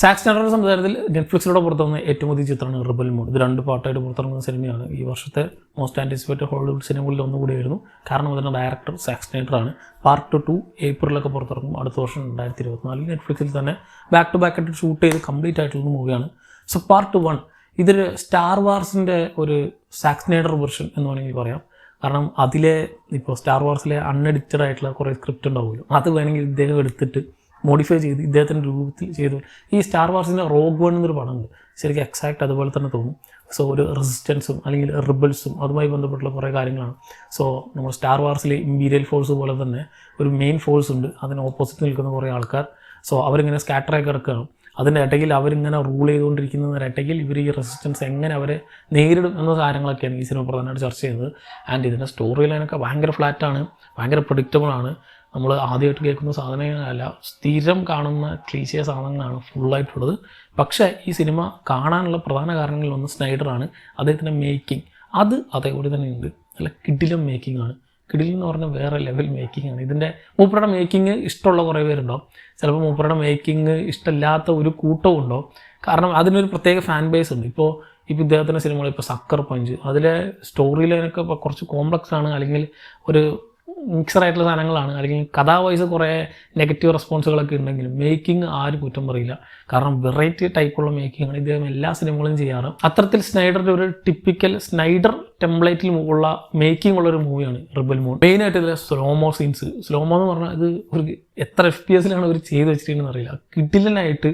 സാക് സ്നൈഡറുടെ സംവിധാനത്തിൽ നെറ്റ്ഫ്ലിക്സിലൂടെ പുറത്തുവന്ന ഏറ്റവും പുതിയ ചിത്രമാണ് റിബൽ മൂൺ. ഇത് 2 പാർട്ടായിട്ട് പുറത്തിറങ്ങുന്ന സിനിമയാണ്. ഈ വർഷത്തെ മോസ്റ്റ് ആൻറ്റിസിപ്പേറ്റഡ് ഹോളിവുഡ് സിനിമകളിൽ ഒന്നുകൂടിയായിരുന്നു. കാരണം അതിൻ്റെ ഡയറക്ടർ സാക് സ്നൈഡറാണ്. പാർട്ട് 2 ഏപ്രിലൊക്കെ പുറത്തിറങ്ങും. അടുത്ത വർഷം 2024 നെറ്റ്ഫ്ലിക്സിൽ തന്നെ ബാക്ക് ടു ബാക്ക് ആയിട്ട് ഷൂട്ട് ചെയ്ത് കംപ്ലീറ്റ് ആയിട്ടുള്ള മൂവിയാണ്. സോ പാർട്ട് 1 ഇതൊരു സ്റ്റാർ വാർസിൻ്റെ ഒരു സാക് സ്നൈഡർ വെർഷൻ എന്ന് വേണമെങ്കിൽ പറയാം. കാരണം അതിലെ ഇപ്പോൾ സ്റ്റാർ വാർസിലെ അൺഎഡിറ്റഡ് ആയിട്ടുള്ള കുറേ സ്ക്രിപ്റ്റ് ഉണ്ടാവുമല്ലോ, അത് വേണമെങ്കിൽ ഇദ്ദേഹം എടുത്തിട്ട് മോഡിഫൈ ചെയ്ത് ഇദ്ദേഹത്തിൻ്റെ രൂപത്തിൽ ചെയ്തു. ഈ സ്റ്റാർ വാർസിൻ്റെ റോഗ് വൺ എന്നൊരു പടമുണ്ട്, ശരിക്കും എക്സാക്റ്റ് അതുപോലെ തന്നെ തോന്നും. സോ ഒരു റെസിസ്റ്റൻസും അല്ലെങ്കിൽ റിബൽസും അതുമായി ബന്ധപ്പെട്ടുള്ള കുറേ കാര്യങ്ങളാണ്. സോ നമ്മൾ സ്റ്റാർ വാർസിലെ ഇമ്പീരിയൽ ഫോഴ്സ് പോലെ തന്നെ ഒരു മെയിൻ ഫോഴ്സ് ഉണ്ട്, അതിന് ഓപ്പോസിറ്റ് നിൽക്കുന്ന കുറേ ആൾക്കാർ. സോ അവരിങ്ങനെ സ്കാറ്ററായി കിടക്കുകയാണ്. അതിൻ്റെ ഇടയിൽ അവരിങ്ങനെ റൂൾ ചെയ്തുകൊണ്ടിരിക്കുന്നതിനിടയിൽ ഇവർ ഈ റെസിസ്റ്റൻസ് എങ്ങനെ അവരെ നേരിടും എന്ന കാര്യങ്ങളൊക്കെയാണ് ഈ സിനിമ പ്രധാനമായിട്ട് ചർച്ച ചെയ്യുന്നത്. ആൻഡ് ഇതിൻ്റെ സ്റ്റോറി ലൈനൊക്കെ ഭയങ്കര ഫ്ലാറ്റാണ്, ഭയങ്കര പ്രഡിക്റ്റബിളാണ്. നമ്മൾ ആദ്യമായിട്ട് കേൾക്കുന്ന സാധനങ്ങളല്ല, സ്ഥിരം കാണുന്ന ക്ലീശിയ സാധനങ്ങളാണ് ഫുള്ളായിട്ടുള്ളത്. പക്ഷേ ഈ സിനിമ കാണാനുള്ള പ്രധാന കാരണങ്ങളിലൊന്ന് സ്നൈഡറാണ്, അദ്ദേഹത്തിൻ്റെ മേക്കിംഗ്. അത് അതേപോലെ തന്നെ ഉണ്ട്, നല്ല കിടിലം മേക്കിംഗ് ആണ്. കിടിലം എന്ന് പറഞ്ഞാൽ വേറെ ലെവൽ മേക്കിംഗ് ആണ്. ഇതിൻ്റെ മൂപ്പരുടെ മേക്കിംഗ് ഇഷ്ടമുള്ള കുറേ പേരുണ്ടാവും, ചിലപ്പോൾ മൂപ്പരുടെ മേക്കിംഗ് ഇഷ്ടമില്ലാത്ത ഒരു കൂട്ടവും ഉണ്ടാവും. കാരണം അതിനൊരു പ്രത്യേക ഫാൻ ബേസ് ഉണ്ട്. ഇപ്പോൾ ഇദ്ദേഹത്തിൻ്റെ സിനിമകൾ ഇപ്പോൾ സക്കർ പഞ്ച്, അതിലെ സ്റ്റോറി ലൈനൊക്കെ ഇപ്പോൾ കുറച്ച് കോംപ്ലക്സ് ആണ്, അല്ലെങ്കിൽ ഒരു മിക്സറായിട്ടുള്ള സാധനങ്ങളാണ്, അല്ലെങ്കിൽ കഥാ വൈസ് കുറേ നെഗറ്റീവ് റെസ്പോൺസുകളൊക്കെ ഉണ്ടെങ്കിലും മേക്കിംഗ് ആരും കുറ്റം പറയില്ല. കാരണം വെറൈറ്റി ടൈപ്പുള്ള മേക്കിംഗ് ആണ് ഇദ്ദേഹം എല്ലാ സിനിമകളും ചെയ്യാറ്. അത്തരത്തിൽ സ്നൈഡറിൻ്റെ ഒരു ടിപ്പിക്കൽ സ്നൈഡർ ടെംപ്ലേറ്റിൽ ഉള്ള മേക്കിംഗ് ഉള്ളൊരു മൂവിയാണ് റിബൽ മൂൺ. മെയിനായിട്ട് ഇതിലെ സ്ലോമോ സീൻസ്, സ്ലോമോ എന്ന് പറഞ്ഞാൽ ഇത് ഒരു എത്ര FPS ഇവർ ചെയ്ത് വെച്ചിട്ടുണ്ടെന്ന് അറിയില്ല. കിടിലനായിട്ട്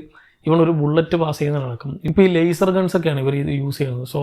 ഇവളൊരു ബുള്ളറ്റ് പാസ് ചെയ്യുന്ന നടക്കും. ഇപ്പോൾ ഈ ലേസർ ഗൺസൊക്കെയാണ് ഇവർ ഇത് യൂസ് ചെയ്യുന്നത്. സോ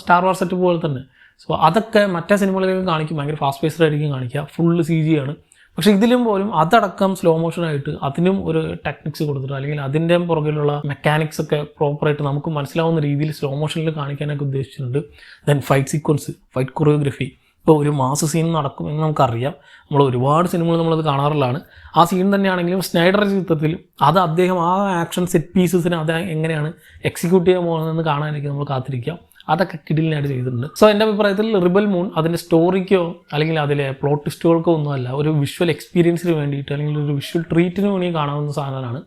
സ്റ്റാർ വാർ സെറ്റ് പോലെ തന്നെ. സോ അതൊക്കെ മറ്റേ സിനിമകളിലേക്ക് കാണിക്കും, ഭയങ്കര ഫാസ്റ്റ് പേസ്ഡ് ആയിരിക്കും കാണിക്കുക, ഫുള്ള് CG ആണ്. പക്ഷേ ഇതിലും പോലും അതടക്കം സ്ലോ മോഷനായിട്ട് അതിനും ഒരു ടെക്നിക്സ് കൊടുത്തിട്ട്, അല്ലെങ്കിൽ അതിൻ്റെ പുറകിലുള്ള മെക്കാനിക്സ് ഒക്കെ പ്രോപ്പറായിട്ട് നമുക്ക് മനസ്സിലാവുന്ന രീതിയിൽ സ്ലോ മോഷനിൽ കാണിക്കാനൊക്കെ ഉദ്ദേശിച്ചിട്ടുണ്ട്. Then fight sequence, fight choreography. ഇപ്പോൾ ഒരു മാസ് സീൻ നടക്കുമെന്ന് നമുക്കറിയാം, നമ്മൾ ഒരുപാട് സിനിമകൾ നമ്മളത് കാണാറുള്ളതാണ്. ആ സീൻ തന്നെയാണെങ്കിലും സ്നൈഡറുടെ ചിത്രത്തിൽ അത് അദ്ദേഹം ആ ആക്ഷൻ സെറ്റ് പീസസിനെ അത് എങ്ങനെയാണ് എക്സിക്യൂട്ട് ചെയ്യാൻ പോകുന്നതെന്ന് കാണാനായിരിക്കും നമ്മൾ കാത്തിരിക്കാം. അതൊക്കെ കിടിലിനായിട്ട് ചെയ്തിട്ടുണ്ട്. സോ എൻ്റെ അഭിപ്രായത്തിൽ റിബൽ മൂൺ അതിൻ്റെ സ്റ്റോറിക്കോ അല്ലെങ്കിൽ അതിലെ പ്ലോട്ട് ട്വിസ്റ്റുകൾക്കോ ഒന്നുമല്ല, ഒരു വിഷ്വൽ എക്സ്പീരിയൻസിന് വേണ്ടിയിട്ട് അല്ലെങ്കിൽ ഒരു വിഷ്വൽ ട്രീറ്റിന് വേണ്ടി കാണാവുന്ന സാധനമാണ്.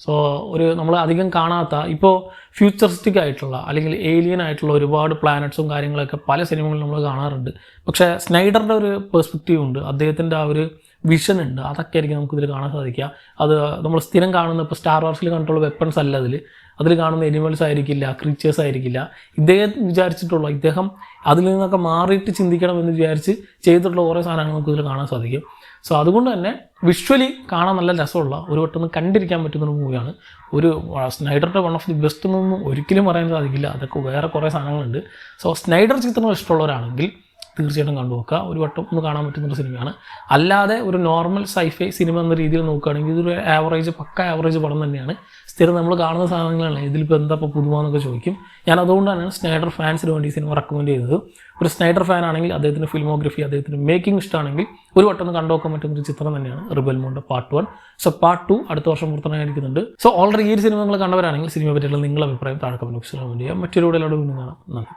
സോ ഒരു നമ്മൾ അധികം കാണാത്ത, ഇപ്പോൾ ഫ്യൂച്ചറിസ്റ്റിക് ആയിട്ടുള്ള അല്ലെങ്കിൽ ഏലിയൻ ആയിട്ടുള്ള ഒരുപാട് പ്ലാനറ്റ്സും കാര്യങ്ങളൊക്കെ പല സിനിമകളിലും നമ്മൾ കാണാറുണ്ട്. പക്ഷേ സ്നൈഡറിൻ്റെ ഒരു പെർസ്പെക്റ്റീവ് ഉണ്ട്, അദ്ദേഹത്തിൻ്റെ ആ ഒരു വിഷൻ ഉണ്ട്, അതൊക്കെ ആയിരിക്കും നമുക്കിതിൽ കാണാൻ സാധിക്കുക. അത് നമ്മൾ സ്ഥിരം കാണുന്ന, ഇപ്പോൾ സ്റ്റാർ വാർസിൽ കണ്ടിട്ടുള്ള വെപ്പൺസ് അല്ല അതിൽ കാണുന്ന എനിമൽസ് ആയിരിക്കില്ല, ക്രീച്ചേഴ്സ് ആയിരിക്കില്ല. ഇദ്ദേഹം വിചാരിച്ചിട്ടുള്ള, ഇദ്ദേഹം അതിൽ നിന്നൊക്കെ മാറിയിട്ട് ചിന്തിക്കണം എന്ന് വിചാരിച്ച് ചെയ്തിട്ടുള്ള കുറേ സാധനങ്ങൾ നമുക്കിതിൽ കാണാൻ സാധിക്കും. സോ അതുകൊണ്ട് തന്നെ വിഷ്വലി കാണാൻ നല്ല രസമുള്ള, ഒരു വട്ടം കണ്ടിരിക്കാൻ പറ്റുന്ന ഒരു മൂവിയാണ്. ഒരു സ്നൈഡറിൻ്റെ വൺ ഓഫ് ദി ബെസ്റ്റ് എന്നൊന്നും ഒരിക്കലും പറയാൻ സാധിക്കില്ല, അതൊക്കെ വേറെ കുറേ സാധനങ്ങളുണ്ട്. സോ സ്നൈഡർ ചിത്രങ്ങൾ ഇഷ്ടമുള്ളവരാണെങ്കിൽ തീർച്ചയായിട്ടും കണ്ടുനോക്കുക, ഒരു വട്ടം ഒന്ന് കാണാൻ പറ്റുന്നൊരു സിനിമയാണ്. അല്ലാതെ ഒരു നോർമൽ സൈഫൈ സിനിമ എന്ന രീതിയിൽ നോക്കുകയാണെങ്കിൽ ഇതൊരു പക്ക ആവറേജ് പടം തന്നെയാണ്. സ്ഥിരം നമ്മൾ കാണുന്ന സാധനങ്ങളാണ്, ഇതിലിപ്പോൾ എന്താ ഇപ്പോൾ പുതുമാന്നൊക്കെ ചോദിക്കും. ഞാൻ അതുകൊണ്ടാണ് സ്നൈഡർ ഫാൻസിന് വേണ്ടി സിനിമ റെക്കമെൻഡ് ചെയ്തത്. ഒരു സ്നൈഡർ ഫാൻ ആണെങ്കിൽ, അദ്ദേഹത്തിൻ്റെ ഫിലിമോഗ്രഫി, അദ്ദേഹത്തിൻ്റെ മേക്കിംഗ് ഇഷ്ടമാണെങ്കിൽ ഒരു വട്ടം ഒന്ന് കണ്ടുനോക്കാൻ പറ്റുന്നൊരു ചിത്രം തന്നെയാണ് റിബൽ മൂണിൻ്റെ പാർട്ട് 1. സോ പാർട്ട് 2 അടുത്ത വർഷം പുറത്തിറങ്ങിയിരിക്കുന്നുണ്ട്. സോ ഓൾറെഡി ഈ ഒരു സിനിമ നിങ്ങൾ കണ്ടവരാണെങ്കിൽ സിനിമയെ പറ്റിയുള്ള നിങ്ങളുടെ അഭിപ്രായം താഴെ കമന്റ് ബോക്സിൽ കമന്റ് ചെയ്യാം. മറ്റൊരു വീഡിയോയിലൂടെ വീണ്ടും കാണാം. നന്ദി.